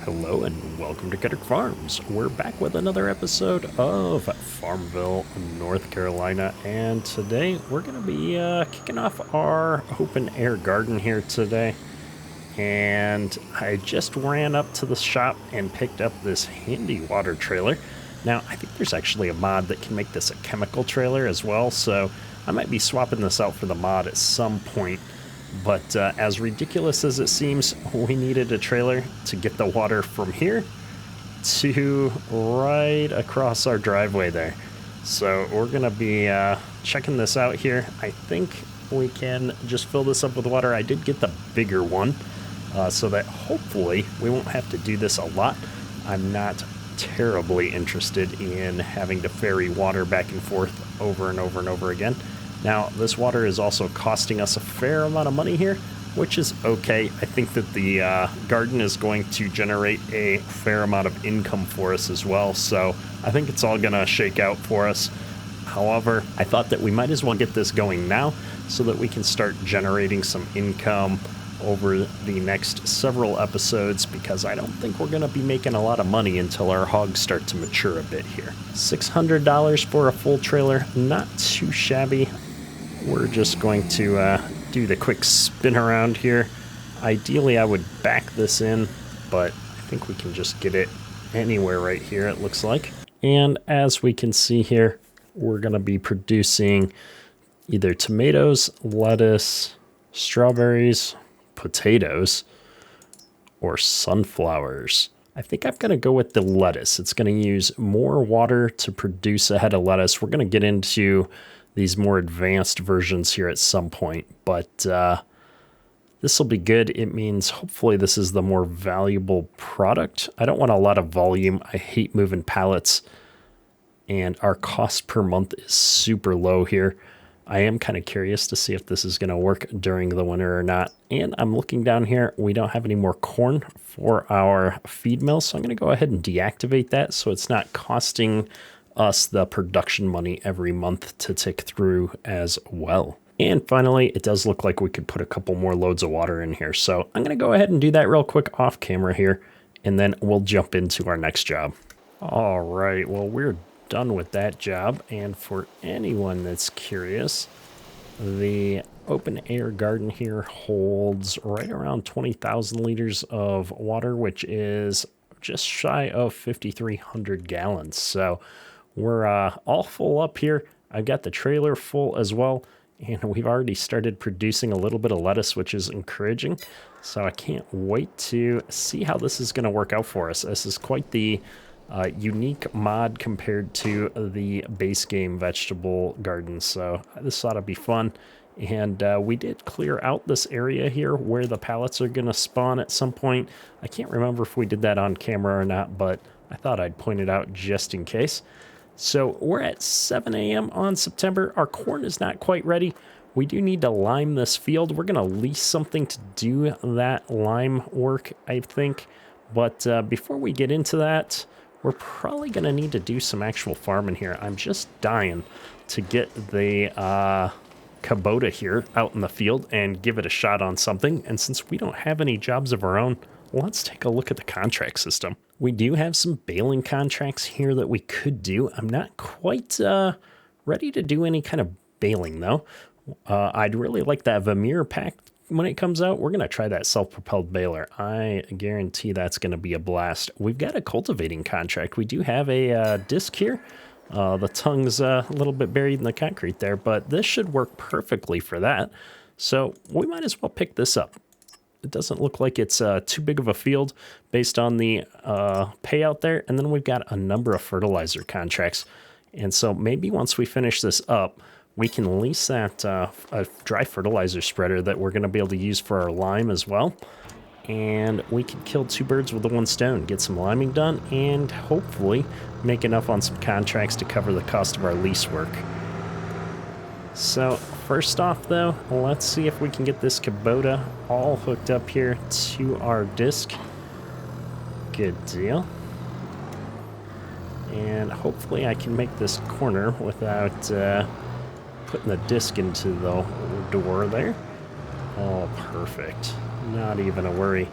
Hello and welcome to Ketter Farms. We're back with another episode of Farmville, North Carolina, and today we're going to be kicking off our open air garden here today. And I just ran up to the shop and picked up this handy water trailer. Now, I think there's actually a mod that can make this a chemical trailer as well, so I might be swapping this out for the mod at some point. But as ridiculous as it seems, we needed a trailer to get the water from here to right across our driveway there. So we're going to be checking this out here. I think we can just fill this up with water. I did get the bigger one so that hopefully we won't have to do this a lot. I'm not terribly interested in having to ferry water back and forth over and over and over again. Now, this water is also costing us a fair amount of money here, which is okay. I think that the garden is going to generate a fair amount of income for us as well, so I think it's all going to shake out for us. However, I thought that we might as well get this going now so that we can start generating some income over the next several episodes, because I don't think we're going to be making a lot of money until our hogs start to mature a bit here. $600 for a full trailer, not too shabby. We're just going to do the quick spin around here. Ideally, I would back this in, but I think we can just get it anywhere right here, it looks like. And as we can see here, we're going to be producing either tomatoes, lettuce, strawberries, potatoes, or sunflowers. I think I'm going to go with the lettuce. It's going to use more water to produce a head of lettuce. We're going to get into these more advanced versions here at some point, but this will be good. It means hopefully this is the more valuable product. I don't want a lot of volume. I hate moving pallets, and our cost per month is super low here. I am kind of curious to see if this is going to work during the winter or not. And I'm looking down here. We don't have any more corn for our feed mill, so I'm going to go ahead and deactivate that so it's not costing us the production money every month to tick through as well. And finally, it does look like we could put a couple more loads of water in here. So I'm going to go ahead and do that real quick off camera here, and then we'll jump into our next job. All right, well, we're done with that job. And for anyone that's curious, the open air garden here holds right around 20,000 liters of water, which is just shy of 5,300 gallons. So we're all full up here. I've got the trailer full as well, and we've already started producing a little bit of lettuce, which is encouraging. So I can't wait to see how this is going to work out for us. This is quite the unique mod compared to the base game vegetable garden. So this ought to be fun. And we did clear out this area here where the pallets are going to spawn at some point. I can't remember if we did that on camera or not, but I thought I'd point it out just in case. So we're at 7 a.m. on September. Our corn is not quite ready. We do need to lime this field. We're going to lease something to do that lime work, I think. But before we get into that, we're probably going to need to do some actual farming here. I'm just dying to get the Kubota here out in the field and give it a shot on something. And since we don't have any jobs of our own, let's take a look at the contract system. We do have some baling contracts here that we could do. I'm not quite ready to do any kind of baling, though. I'd really like that Vermeer pack when it comes out. We're going to try that self-propelled baler. I guarantee that's going to be a blast. We've got a cultivating contract. We do have a disc here. The tongue's a little bit buried in the concrete there, but this should work perfectly for that. So we might as well pick this up. It doesn't look like it's too big of a field based on the payout there. And then we've got a number of fertilizer contracts. And so maybe once we finish this up, we can lease that a dry fertilizer spreader that we're going to be able to use for our lime as well. And we could kill two birds with one stone, get some liming done, and hopefully make enough on some contracts to cover the cost of our lease work. So first off, though, let's see if we can get this Kubota all hooked up here to our disc. Good deal. And hopefully I can make this corner without putting the disc into the door there. Oh, perfect. Not even a worry.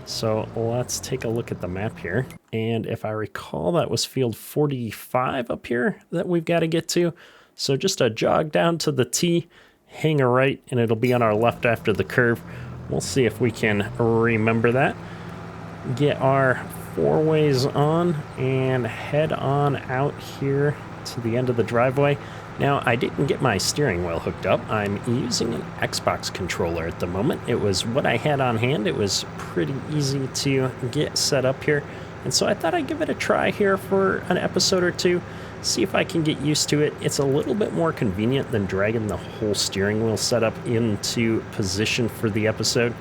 So let's take a look at the map here. And if I recall, that was field 45 up here that we've got to get to. So just a jog down to the T, hang a right, and it'll be on our left after the curve. We'll see if we can remember that. Get our four ways on and head on out here to the end of the driveway. Now, I didn't get my steering wheel hooked up. I'm using an Xbox controller at the moment. It was what I had on hand. It was pretty easy to get set up here. And so I thought I'd give it a try here for an episode or two, see if I can get used to it. It's a little bit more convenient than dragging the whole steering wheel setup into position for the episode.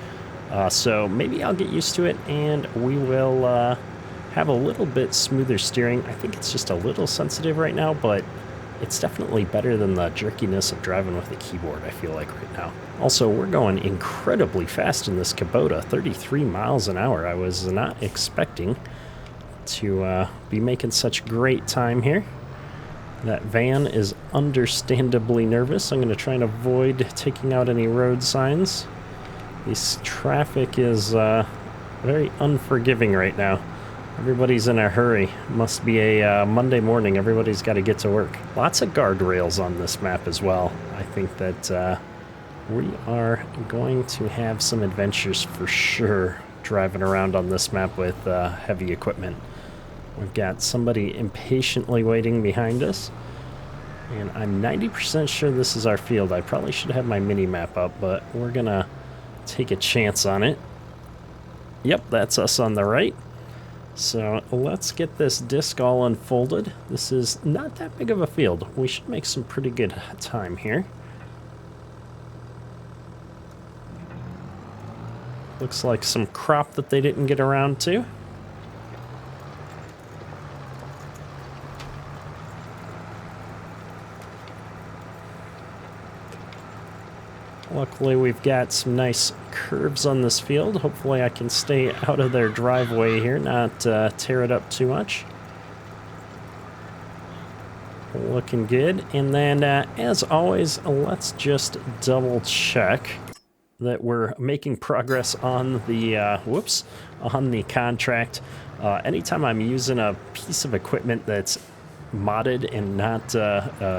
So maybe I'll get used to it and we will have a little bit smoother steering. I think it's just a little sensitive right now, but it's definitely better than the jerkiness of driving with the keyboard, I feel like, right now. Also, we're going incredibly fast in this Kubota, 33 miles an hour. I was not expecting to be making such great time here. That van is understandably nervous. I'm going to try and avoid taking out any road signs. This traffic is very unforgiving right now. Everybody's in a hurry. Must be a Monday morning. Everybody's got to get to work. Lots of guardrails on this map as well. I think that we are going to have some adventures for sure driving around on this map with heavy equipment. We've got somebody impatiently waiting behind us. And I'm 90% sure this is our field. I probably should have my mini-map up, but we're going to take a chance on it. Yep, that's us on the right. So let's get this disc all unfolded. This is not that big of a field. We should make some pretty good time here. Looks like some crop that they didn't get around to. Luckily, we've got some nice curves on this field. Hopefully I can stay out of their driveway here, not tear it up too much. Looking good. And then, as always, let's just double check that we're making progress on the, on the contract. Anytime I'm using a piece of equipment that's modded and not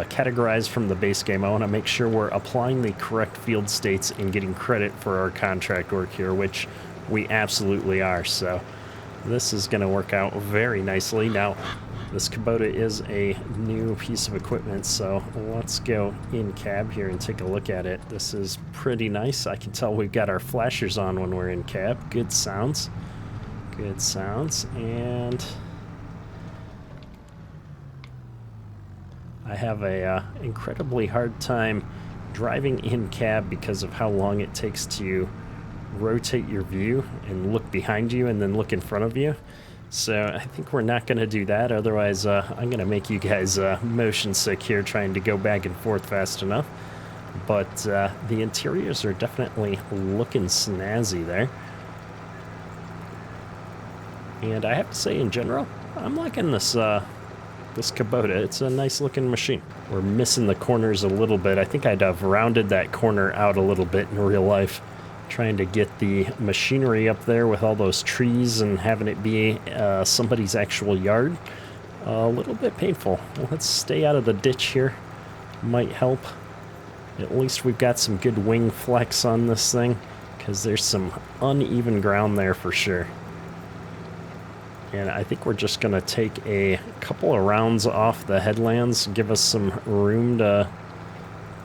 categorized from the base game, I want to make sure we're applying the correct field states and getting credit for our contract work here, which we absolutely are. So this is going to work out very nicely. Now, this Kubota is a new piece of equipment, so let's go in cab here and take a look at it. This is pretty nice. I can tell we've got our flashers on when we're in cab. Good sounds. Good sounds. And I have a incredibly hard time driving in cab because of how long it takes to rotate your view and look behind you and then look in front of you. So I think we're not going to do that. Otherwise, I'm going to make you guys motion sick here trying to go back and forth fast enough. But the interiors are definitely looking snazzy there. And I have to say, in general, I'm liking this this Kubota. It's a nice looking machine. We're missing the corners a little bit. I think I'd have rounded that corner out a little bit in real life, trying to get the machinery up there with all those trees and having it be somebody's actual yard. A little bit painful. Let's stay out of the ditch here. Might help. At least we've got some good wing flex on this thing, because there's some uneven ground there for sure. And I think we're just going to take a couple of rounds off the headlands, give us some room to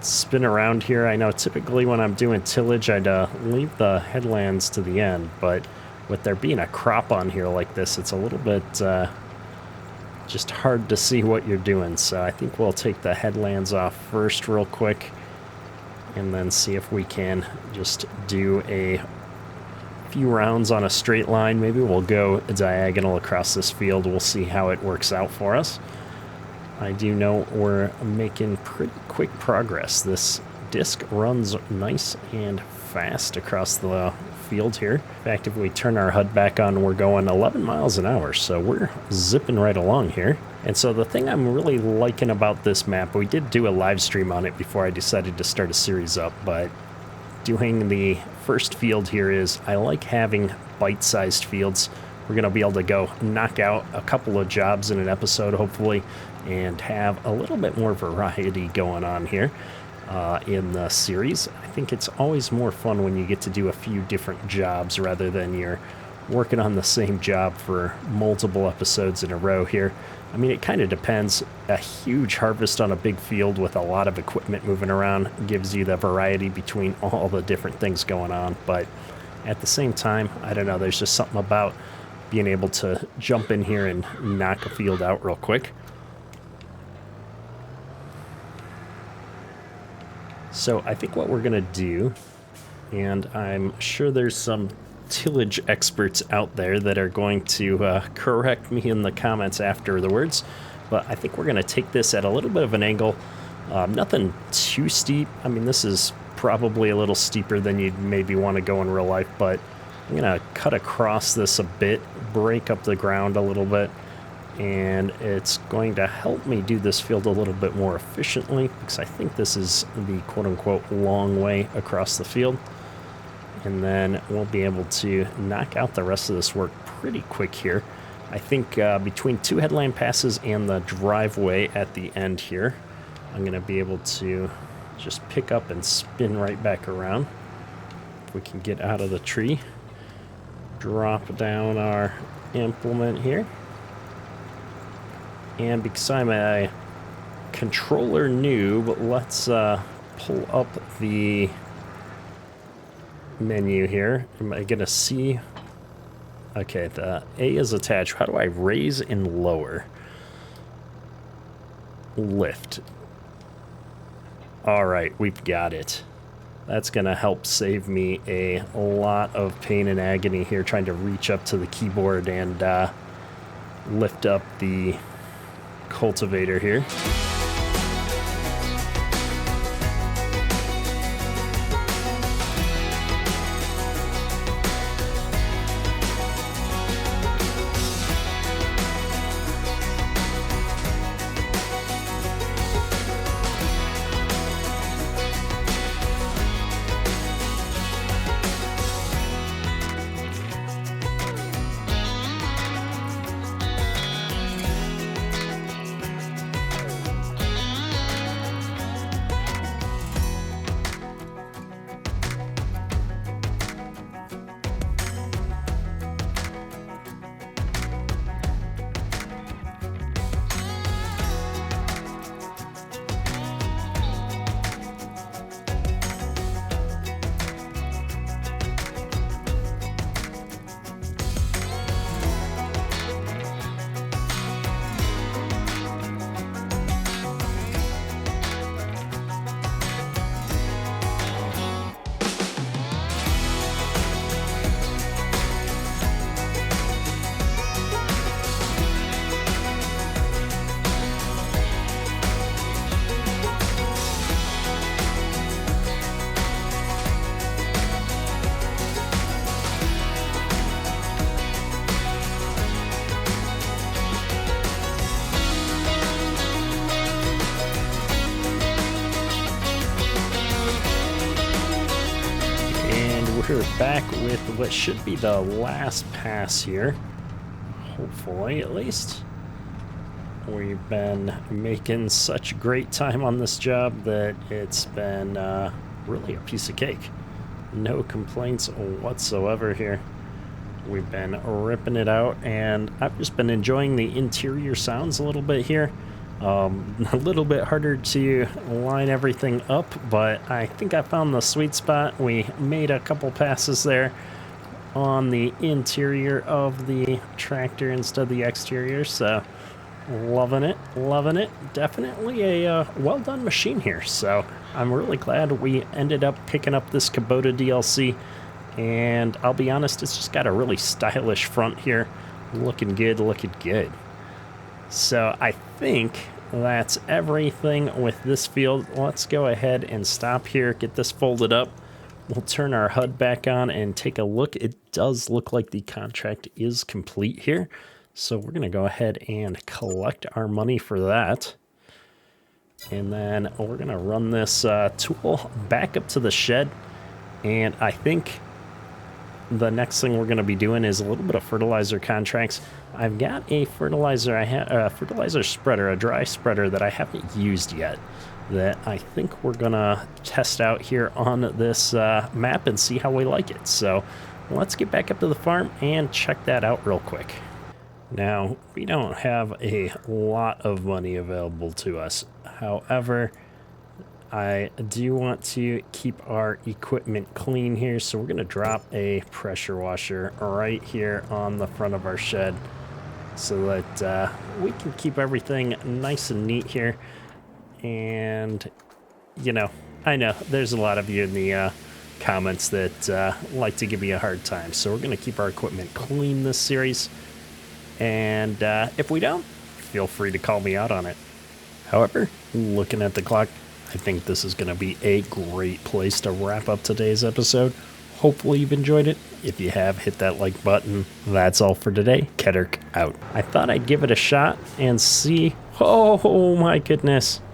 spin around here. I know typically when I'm doing tillage, I'd leave the headlands to the end, but with there being a crop on here like this, it's a little bit just hard to see what you're doing. So I think we'll take the headlands off first real quick and then see if we can just do a few rounds on a straight line. Maybe we'll go diagonal across this field. We'll see how it works out for us. I do know we're making pretty quick progress. This disc runs nice and fast across the field here. In fact, if we turn our HUD back on, we're going 11 miles an hour, so we're zipping right along here. And so the thing I'm really liking about this map, we did do a live stream on it before I decided to start a series up, but doing the first field here is I like having bite-sized fields. We're going to be able to go knock out a couple of jobs in an episode, hopefully, and have a little bit more variety going on here in the series. I think it's always more fun when you get to do a few different jobs rather than you're working on the same job for multiple episodes in a row here. I mean, it kind of depends. A huge harvest on a big field with a lot of equipment moving around gives you the variety between all the different things going on. But at the same time, I don't know, there's just something about being able to jump in here and knock a field out real quick. So I think what we're going to do, and I'm sure there's some tillage experts out there that are going to correct me in the comments after the words, but I think we're going to take this at a little bit of an angle. Nothing too steep. I mean, this is probably a little steeper than you'd maybe want to go in real life, but I'm going to cut across this a bit, break up the ground a little bit, and it's going to help me do this field a little bit more efficiently because I think this is the quote-unquote long way across the field. And then we'll be able to knock out the rest of this work pretty quick here. I think between two headland passes and the driveway at the end here, I'm going to be able to just pick up and spin right back around. If we can get out of the tree, drop down our implement here. And because I'm a controller noob, let's pull up the menu here. Am I gonna see? Okay, the A is attached. How do I raise and lower? Lift. All right, we've got it. That's gonna help save me a lot of pain and agony here trying to reach up to the keyboard and lift up the cultivator here. We're back with what should be the last pass here. Hopefully, at least. We've been making such great time on this job that it's been really a piece of cake. No complaints whatsoever here. We've been ripping it out, and I've just been enjoying the interior sounds a little bit here. A little bit harder to line everything up, but I think I found the sweet spot. We made a couple passes there on the interior of the tractor instead of the exterior, so loving it, loving it. Definitely a well-done machine here, so I'm really glad we ended up picking up this Kubota DLC, and I'll be honest, it's just got a really stylish front here. Looking good, looking good. So I think that's everything with this field. Let's go ahead and stop here, get this folded up. We'll turn our HUD back on and take a look. It does look like the contract is complete here. So we're going to go ahead and collect our money for that. And then we're going to run this tool back up to the shed And I think the next thing we're going to be doing is a little bit of fertilizer contracts. I've got a fertilizer, a fertilizer spreader, a dry spreader that I haven't used yet, that I think we're going to test out here on this map and see how we like it. So let's get back up to the farm and check that out real quick. Now, we don't have a lot of money available to us. However, I do want to keep our equipment clean here, so we're going to drop a pressure washer right here on the front of our shed so that we can keep everything nice and neat here. And, you know, I know there's a lot of you in the comments that like to give me a hard time, so we're going to keep our equipment clean this series. And if we don't, feel free to call me out on it. However, looking at the clock, I think this is going to be a great place to wrap up today's episode. Hopefully you've enjoyed it. If you have, hit that like button. That's all for today. Kedrick out. I thought I'd give it a shot and see. Oh my goodness.